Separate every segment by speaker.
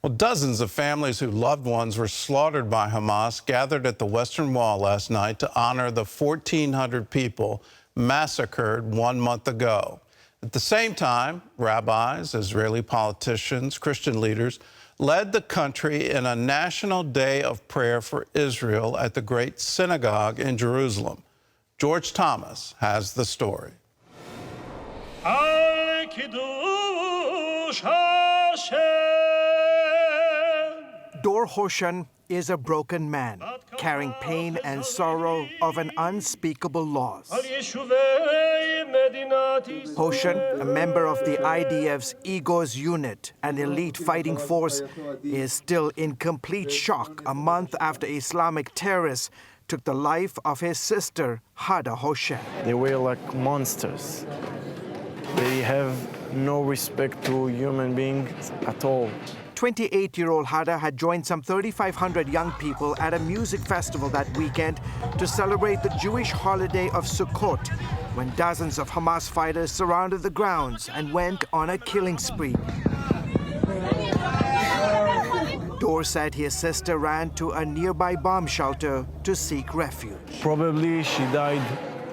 Speaker 1: Well, dozens of families whose loved ones were slaughtered by Hamas gathered at the Western Wall last night to honor the 1,400 people massacred 1 month ago. At the same time, rabbis, Israeli politicians, Christian leaders led the country in a national day of prayer for Israel at the Great Synagogue in Jerusalem. George Thomas has the story.
Speaker 2: Dor Hoshen is a broken man, carrying pain and sorrow of an unspeakable loss. Hoshen, a member of the IDF's Egoz unit, an elite fighting force, is still in complete shock a month after Islamic terrorists took the life of his sister, Hadar Hoshen.
Speaker 3: They were like monsters. They have no respect to human beings at all.
Speaker 2: 28-year-old Hadar had joined some 3,500 young people at a music festival that weekend to celebrate the Jewish holiday of Sukkot, when dozens of Hamas fighters surrounded the grounds and went on a killing spree. Dor said his sister ran to a nearby bomb shelter to seek refuge.
Speaker 3: Probably she died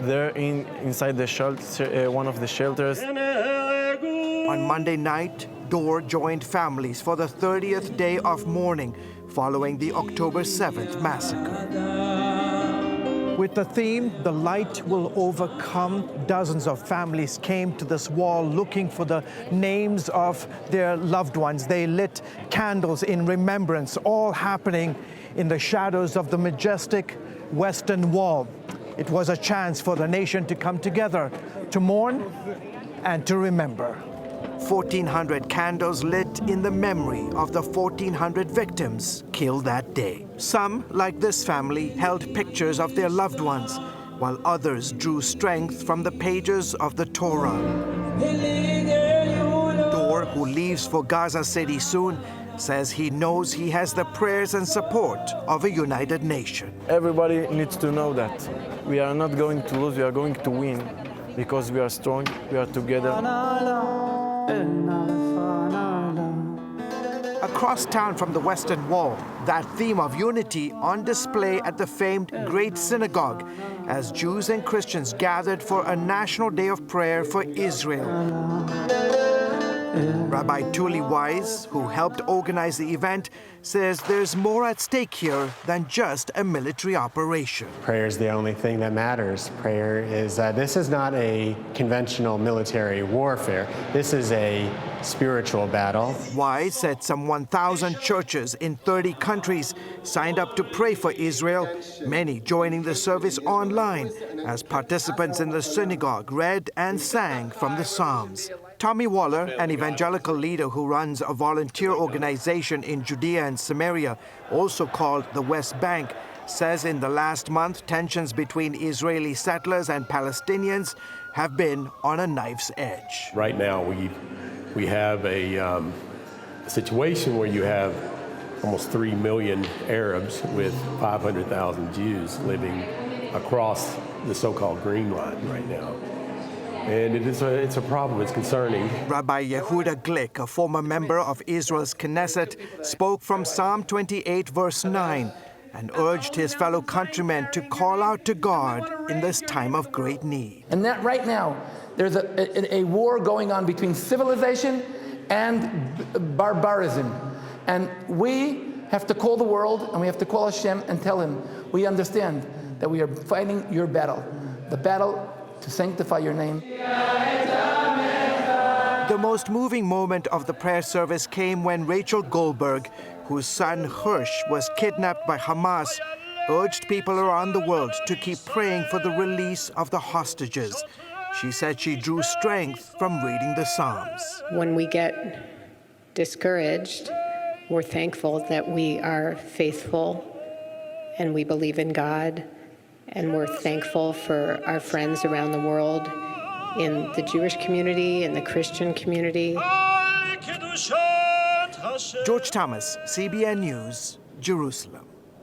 Speaker 3: there inside the shelter, one of the shelters.
Speaker 2: On Monday night, Dor joined families for the 30th day of mourning following the October 7th massacre. With the theme, "The Light Will Overcome," dozens of families came to this wall looking for the names of their loved ones. They lit candles in remembrance, all happening in the shadows of the majestic Western Wall. It was a chance for the nation to come together, to mourn and to remember. 1,400 candles lit in the memory of the 1,400 victims killed that day. Some, like this family, held pictures of their loved ones, while others drew strength from the pages of the Torah. Dor, who leaves for Gaza City soon, says he knows he has the prayers and support of a united nation.
Speaker 3: Everybody needs to know that we are not going to lose, we are going to win, because we are strong, we are together.
Speaker 2: Across town from the Western Wall, that theme of unity on display at the famed Great Synagogue, as Jews and Christians gathered for a national day of prayer for Israel. Rabbi Tuli Wise, who helped organize the event, says there's more at stake here than just a military operation.
Speaker 4: Prayer is the only thing that matters. Prayer is, this is not a conventional military warfare. This is a spiritual battle.
Speaker 2: Wise said some 1,000 churches in 30 countries signed up to pray for Israel, many joining the service online as participants in the synagogue read and sang from the Psalms. Tommy Waller, an evangelical leader who runs a volunteer organization in Judea and Samaria, also called the West Bank, says in the last month tensions between Israeli settlers and Palestinians have been on a knife's edge.
Speaker 5: Right now we have a situation where you have almost 3 million Arabs with 500,000 Jews living across the so-called Green Line right now. And it's a problem, it's concerning.
Speaker 2: Rabbi Yehuda Glick, a former member of Israel's Knesset, spoke from Psalm 28, verse 9, and urged his fellow countrymen to call out to God in this time of great need.
Speaker 6: And that right now, there's a war going on between civilization and barbarism. And we have to call the world, and we have to call Hashem and tell him, we understand that we are fighting your battle, the battle to sanctify your name.
Speaker 2: The most moving moment of the prayer service came when Rachel Goldberg, whose son Hirsch was kidnapped by Hamas, urged people around the world to keep praying for the release of the hostages. She said she drew strength from reading the Psalms.
Speaker 7: When we get discouraged, we're thankful that we are faithful and we believe in God. And we're thankful for our friends around the world, in the Jewish community, in the Christian community.
Speaker 2: George Thomas, CBN News, Jerusalem.